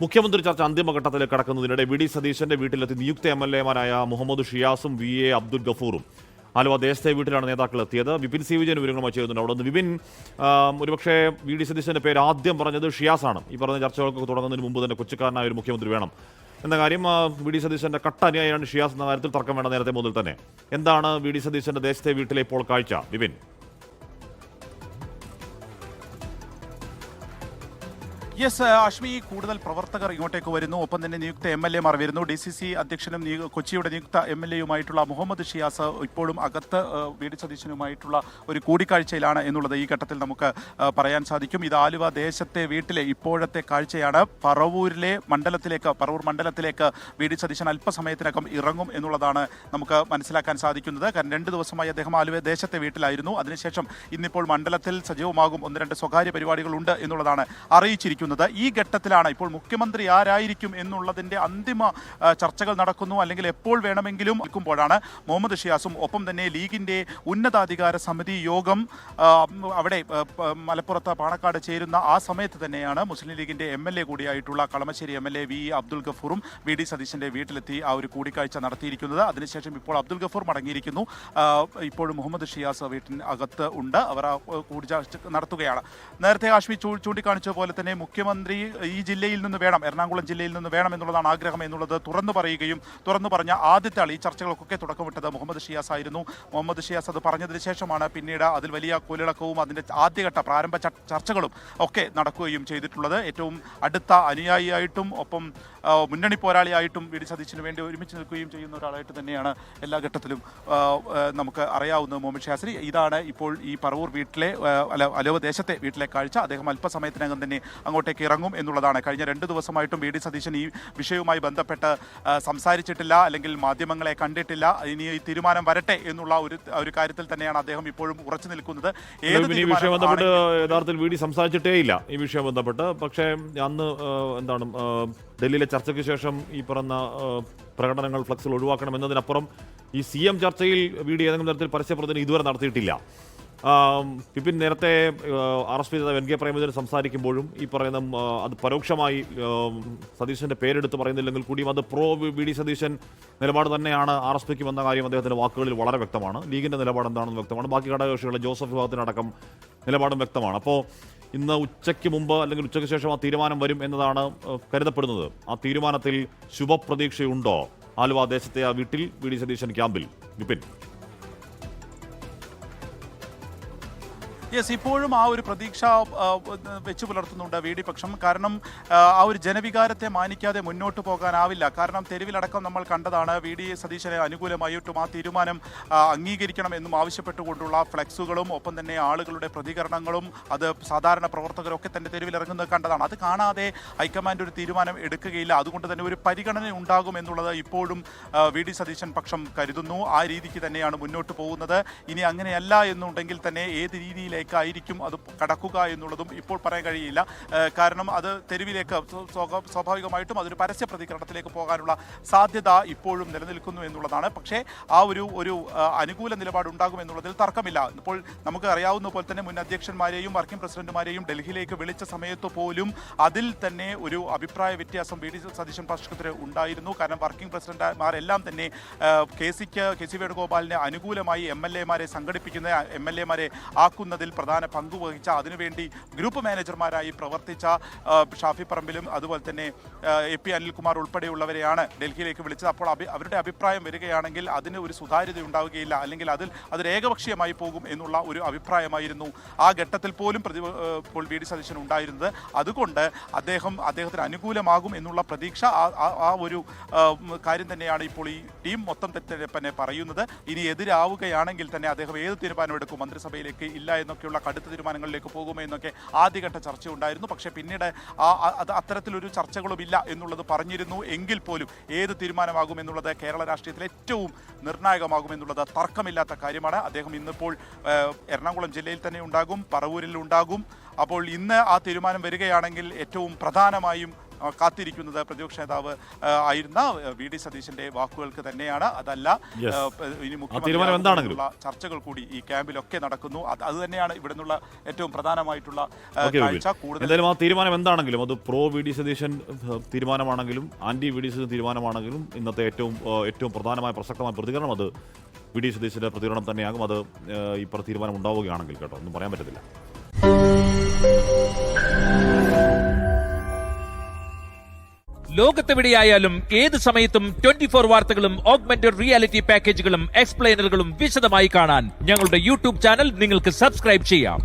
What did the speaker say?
മുഖ്യമന്ത്രി ചർച്ച അന്തിമഘട്ടത്തിലേക്ക് കടക്കുന്നതിനിടെ V D സതീശന്റെ വീട്ടിലെത്തി നിയുക്ത MLA-മാരായ മുഹമ്മദ് ഷിയാസും VA അബ്ദുൽ ഗഫൂറും ആലുവ ദേശത്തെ വീട്ടിലാണ് നേതാക്കൾ എത്തിയത്. വിപിൻ സി വിജയൻ വിവരങ്ങളുമായി ചേരുന്നുണ്ട്. അവിടെ നിന്ന് വിപിൻ, ഒരുപക്ഷെ വി ഡി സതീശന്റെ പേര് ആദ്യം പറഞ്ഞത് ഷിയാസാണ്. ഈ പറഞ്ഞ ചർച്ചകൾക്ക് തുടങ്ങുന്നതിന് മുമ്പ് തന്നെ കൊച്ചിക്കാരനായ ഒരു മുഖ്യമന്ത്രി വേണം എന്ന കാര്യം വി ഡി സതീശന്റെ കട്ട അനുയായിയാണ് ഷിയാസ് എന്ന കാര്യത്തിൽ തർക്കം വേണ്ട നേരത്തെ മുതൽ തന്നെ. എന്താണ് വി ഡി സതീശന്റെ ദേശത്തെ വീട്ടിലെ ഇപ്പോൾ കാഴ്ച, വിപിൻ? യെസ് അശ്മി, കൂടുതൽ പ്രവർത്തകർ ഇങ്ങോട്ടേക്ക് വരുന്നു. ഒപ്പം തന്നെ നിയുക്ത MLA-മാർ വരുന്നു. DCC അധ്യക്ഷനും കൊച്ചിയുടെ നിയുക്ത MLA-യുമായിട്ടുള്ള മുഹമ്മദ് ഷിയാസ് ഇപ്പോഴും അകത്ത് വി ഡി സതീശനുമായിട്ടുള്ള ഒരു കൂടിക്കാഴ്ചയിലാണ് എന്നുള്ളത് ഈ ഘട്ടത്തിൽ നമുക്ക് പറയാൻ സാധിക്കും. ഇത് ആലുവ ദേശത്തെ വീട്ടിലെ ഇപ്പോഴത്തെ കാഴ്ചയാണ്. പറവൂർ മണ്ഡലത്തിലേക്ക് വി ഡി സതീശൻ അല്പസമയത്തിനകം ഇറങ്ങും എന്നുള്ളതാണ് നമുക്ക് മനസ്സിലാക്കാൻ സാധിക്കുന്നത്. കാരണം 2 ദിവസമായി അദ്ദേഹം ആലുവ ദേശത്തെ വീട്ടിലായിരുന്നു. അതിനുശേഷം ഇന്നിപ്പോൾ മണ്ഡലത്തിൽ സജീവമാകും. 1-2 സ്വകാര്യ പരിപാടികളുണ്ട് എന്നുള്ളതാണ് അറിയിച്ചിരിക്കുന്നത്. ഈ ഘട്ടത്തിലാണ് ഇപ്പോൾ മുഖ്യമന്ത്രി ആരായിരിക്കും എന്നുള്ളതിന്റെ അന്തിമ ചർച്ചകൾ നടക്കുന്നു. അല്ലെങ്കിൽ എപ്പോൾ വേണമെങ്കിലും നിൽക്കുമ്പോഴാണ് മുഹമ്മദ് ഷിയാസും ഒപ്പം തന്നെ ലീഗിന്റെ ഉന്നതാധികാര സമിതി യോഗം അവിടെ മലപ്പുറത്ത് പാണക്കാട് ചേരുന്ന ആ സമയത്ത് തന്നെയാണ് മുസ്ലിം ലീഗിന്റെ MLA കൂടിയായിട്ടുള്ള കളമശ്ശേരി MLA VE അബ്ദുൽ ഗഫൂറും വി ഡി സതീശന്റെ വീട്ടിലെത്തി ആ ഒരു കൂടിക്കാഴ്ച നടത്തിയിരിക്കുന്നത്. അതിനുശേഷം ഇപ്പോൾ അബ്ദുൽ ഗഫൂർ മടങ്ങിയിരിക്കുന്നു. ഇപ്പോഴും മുഹമ്മദ് ഷിയാസ് വീട്ടിന് അകത്ത് ഉണ്ട്. അവർ കൂടിക്കാഴ്ച നടത്തുകയാണ്. നേരത്തെ ആശ്മി ചൂണ്ടിക്കാണിച്ച പോലെ തന്നെ മുഖ്യമന്ത്രി ഈ ജില്ലയിൽ നിന്ന് വേണം, എറണാകുളം ജില്ലയിൽ നിന്ന് വേണം എന്നുള്ളതാണ് ആഗ്രഹം എന്നുള്ളത് തുറന്നു പറഞ്ഞ ആദ്യത്തെ ആൾ ഈ ചർച്ചകൾക്കൊക്കെ തുടക്കമിട്ടത് മുഹമ്മദ് ഷിയാസ് ആയിരുന്നു. മുഹമ്മദ് ഷിയാസ് അത് പറഞ്ഞതിന് ശേഷമാണ് പിന്നീട് അതിൽ വലിയ കോലിളക്കവും അതിൻ്റെ ആദ്യഘട്ട പ്രാരംഭ ചർച്ചകളും ഒക്കെ നടക്കുകയും ചെയ്തിട്ടുള്ളത്. ഏറ്റവും അടുത്ത അനുയായിയായിട്ടും ഒപ്പം മുന്നണി പോരാളിയായിട്ടും വി ഡി സതീശന് വേണ്ടി ഒരുമിച്ച് നിൽക്കുകയും ചെയ്യുന്ന ഒരാളായിട്ട് തന്നെയാണ് എല്ലാ ഘട്ടത്തിലും നമുക്ക് അറിയാവുന്നത് മുഹമ്മദ് ഷിയാസിന്. ഇതാണ് ഇപ്പോൾ ഈ പറവൂർ വീട്ടിലെ ആലുവ ദേശത്തെ വീട്ടിലെ കാഴ്ച. അദ്ദേഹം അല്പസമയത്തിനകം തന്നെ അങ്ങോട്ടേക്ക് ഇറങ്ങും എന്നുള്ളതാണ്. കഴിഞ്ഞ 2 ദിവസമായിട്ടും വി ഡി സതീശൻ ഈ വിഷയവുമായി ബന്ധപ്പെട്ട് സംസാരിച്ചിട്ടില്ല, അല്ലെങ്കിൽ മാധ്യമങ്ങളെ കണ്ടിട്ടില്ല. ഇനി ഈ തീരുമാനം വരട്ടെ എന്നുള്ള ഒരു കാര്യത്തിൽ തന്നെയാണ് അദ്ദേഹം ഇപ്പോഴും ഉറച്ചു നിൽക്കുന്നത്. യഥാർത്ഥത്തിൽ വി ഡി സംസാരിച്ചിട്ടേ ഇല്ല ഈ വിഷയം ബന്ധപ്പെട്ട്. പക്ഷേ അന്ന് ഡൽഹിയിലെ ചർച്ചയ്ക്ക് ശേഷം ഈ പറഞ്ഞ പ്രകടനങ്ങൾ, ഫ്ലക്സുകൾ ഒഴിവാക്കണം എന്നതിനപ്പുറം ഈ CM ചർച്ചയിൽ വി ഡി ഏതെങ്കിലും തരത്തിൽ പരസ്യപ്രതിനിധി ഇതുവരെ നടത്തിയിട്ടില്ല. വിപിൻ, നേരത്തെ RSP നേതാവ് NK പ്രേമചന്ദ്രൻ സംസാരിക്കുമ്പോഴും ഈ പറയുന്ന അത് പരോക്ഷമായി സതീശന്റെ പേരെടുത്ത് പറയുന്നില്ലെങ്കിൽ കൂടിയും അത് വി ഡി സതീശൻ നിലപാട് തന്നെയാണ് RSPക്ക് വന്ന കാര്യം അദ്ദേഹത്തിന്റെ വാക്കുകളിൽ വളരെ വ്യക്തമാണ്. ലീഗിന്റെ നിലപാട് എന്താണെന്ന് വ്യക്തമാണ്. ബാക്കി ഘടകകക്ഷികളുടെ ജോസഫ് വിഭാഗത്തിനടക്കം നിലപാടും വ്യക്തമാണ്. അപ്പോൾ ഇന്ന് ഉച്ചയ്ക്ക് മുമ്പ് അല്ലെങ്കിൽ ഉച്ചയ്ക്ക് ശേഷം ആ തീരുമാനം വരും എന്നതാണ് കരുതപ്പെടുന്നത്. ആ തീരുമാനത്തിൽ ശുഭപ്രതീക്ഷയുണ്ടോ ആലുവ ദേശത്തെ ആ വീട്ടിൽ വി ഡി സതീശൻ ക്യാമ്പിൽ, വിപിൻ? യെസ്, ഇപ്പോഴും ആ ഒരു പ്രതീക്ഷ വെച്ചു പുലർത്തുന്നുണ്ട് വി ഡി പക്ഷം. കാരണം ആ ഒരു ജനവികാരത്തെ മാനിക്കാതെ മുന്നോട്ട് പോകാനാവില്ല. കാരണം തെരുവിലടക്കം നമ്മൾ കണ്ടതാണ് വി ഡി സതീശനെ അനുകൂലമായിട്ടും ആ തീരുമാനം അംഗീകരിക്കണം എന്നും ആവശ്യപ്പെട്ടുകൊണ്ടുള്ള ഫ്ലെക്സുകളും ഒപ്പം തന്നെ ആളുകളുടെ പ്രതികരണങ്ങളും അത് സാധാരണ പ്രവർത്തകരൊക്കെ തന്നെ തെരുവിലിറങ്ങുന്നത് കണ്ടതാണ്. അത് കാണാതെ ഹൈക്കമാൻഡ് ഒരു തീരുമാനം എടുക്കുകയില്ല. അതുകൊണ്ട് തന്നെ ഒരു പരിഗണന ഉണ്ടാകും എന്നുള്ളത് ഇപ്പോഴും വി ഡി സതീശൻ പക്ഷം കരുതുന്നു. ആ രീതിക്ക് തന്നെയാണ് മുന്നോട്ട് പോകുന്നത്. ഇനി അങ്ങനെയല്ല എന്നുണ്ടെങ്കിൽ തന്നെ ഏത് രീതിയിലേക്ക് ആയിരിക്കും അത് കടക്കുക എന്നുള്ളതും ഇപ്പോൾ പറയാൻ കഴിയില്ല. കാരണം അത് തെരുവിലേക്ക് സ്വാഭാവികമായിട്ടും അതൊരു പരസ്യ പ്രതികരണത്തിലേക്ക് പോകാനുള്ള സാധ്യത ഇപ്പോഴും നിലനിൽക്കുന്നു എന്നുള്ളതാണ്. പക്ഷേ ആ ഒരു അനുകൂല നിലപാട് ഉണ്ടാകും എന്നുള്ളതിൽ തർക്കമില്ല. ഇപ്പോൾ നമുക്ക് അറിയാവുന്ന പോലെ തന്നെ മുൻ അധ്യക്ഷന്മാരെയും വർക്കിംഗ് പ്രസിഡന്റുമാരെയും ഡൽഹിയിലേക്ക് വിളിച്ച സമയത്ത് പോലും അതിൽ തന്നെ ഒരു അഭിപ്രായ വ്യത്യാസം വി ഡി സതീശൻ പക്ഷത്തിന് ഉണ്ടായിരുന്നു. കാരണം വർക്കിംഗ് പ്രസിഡന്റുമാരെല്ലാം തന്നെ കെ.സി. വേണുഗോപാലിന് അനുകൂലമായി MLA-മാരെ സംഘടിപ്പിക്കുന്ന MLA-മാരെ ആക്കുന്നതിൽ പ്രധാന പങ്ക് വഹിച്ച, അതിനുവേണ്ടി ഗ്രൂപ്പ് മാനേജർമാരായി പ്രവർത്തിച്ച ഷാഫി പറമ്പിലും അതുപോലെ തന്നെ AP അനിൽകുമാർ ഉൾപ്പെടെയുള്ളവരെയാണ് ഡൽഹിയിലേക്ക് വിളിച്ചത്. അപ്പോൾ അവരുടെ അഭിപ്രായം വരികയാണെങ്കിൽ അതിന് ഒരു സുതാര്യത ഉണ്ടാവുകയില്ല, അല്ലെങ്കിൽ അതൊരു ഏകപക്ഷീയമായി പോകും എന്നുള്ള ഒരു അഭിപ്രായമായിരുന്നു ആ ഘട്ടത്തിൽ പോലും ഇപ്പോൾ വി ഡി സതീശൻ ഉണ്ടായിരുന്നത്. അതുകൊണ്ട് അദ്ദേഹത്തിന് അനുകൂലമാകും എന്നുള്ള പ്രതീക്ഷ ആ ഒരു കാര്യം തന്നെയാണ് ഇപ്പോൾ ഈ ടീം മൊത്തം തന്നെ പറയുന്നത്. ഇനി എതിരാവുകയാണെങ്കിൽ തന്നെ അദ്ദേഹം ഏത് തീരുമാനമെടുക്കും, മന്ത്രിസഭയിലേക്ക് ഇല്ല എന്നൊക്കെയുള്ള കടുത്ത തീരുമാനങ്ങളിലേക്ക് പോകുമോ എന്നൊക്കെ ആദ്യഘട്ട ചർച്ച ഉണ്ടായിരുന്നു. പക്ഷേ പിന്നീട് അത്തരത്തിലൊരു ചർച്ചകളുമില്ല എന്നുള്ളത് പറഞ്ഞിരുന്നു. എങ്കിൽ പോലും ഏത് തീരുമാനമാകും എന്നുള്ളത് കേരള രാഷ്ട്രീയത്തിൽ ഏറ്റവും നിർണായകമാകുമെന്നുള്ളത് തർക്കമില്ലാത്ത കാര്യമാണ്. അദ്ദേഹം ഇന്നിപ്പോൾ എറണാകുളം ജില്ലയിൽ തന്നെ ഉണ്ടാകും, പറവൂരിൽ ഉണ്ടാകും. അപ്പോൾ ഇന്ന് ആ തീരുമാനം വരികയാണെങ്കിൽ ഏറ്റവും പ്രധാനമായും കാത്തിരിക്കുന്നത് പ്രതിപക്ഷ നേതാവ് ആയിരുന്ന വി.ഡി. സതീശന്റെ വാക്കുകൾക്ക് തന്നെയാണ്. അതല്ല, ഇനി മുഖ്യമന്ത്രിയുള്ള ചർച്ചകൾ കൂടി ഈ ക്യാമ്പിലൊക്കെ നടക്കുന്നു. അത് തന്നെയാണ് ഇവിടെ നിന്നുള്ള ഏറ്റവും പ്രധാനമായിട്ടുള്ള കാഴ്ച. എന്തായാലും ആ തീരുമാനം എന്താണെങ്കിലും, അത് പ്രോ വി.ഡി. സതീശൻ തീരുമാനമാണെങ്കിലും ആന്റി വി.ഡി. സതീശൻ തീരുമാനമാണെങ്കിലും, ഇന്നത്തെ ഏറ്റവും പ്രധാനമായ പ്രസക്തമായ പ്രതികരണം അത് വി.ഡി. സതീശന്റെ പ്രതികരണം തന്നെയാകും. അത് ഇപ്പോൾ തീരുമാനം ഉണ്ടാവുകയാണെങ്കിൽ കേട്ടോ, ഒന്നും പറയാൻ പറ്റത്തില്ല. ലോകത്തെവിടെയായാലും ഏത് സമയത്തും 24 വാർത്തകളും ഓഗ്മെന്റഡ് റിയാലിറ്റി പാക്കേജുകളും എക്സ്പ്ലെയിനറുകളും വിശദമായി കാണാൻ ഞങ്ങളുടെ യൂട്യൂബ് ചാനൽ നിങ്ങൾക്ക് സബ്സ്ക്രൈബ് ചെയ്യാം.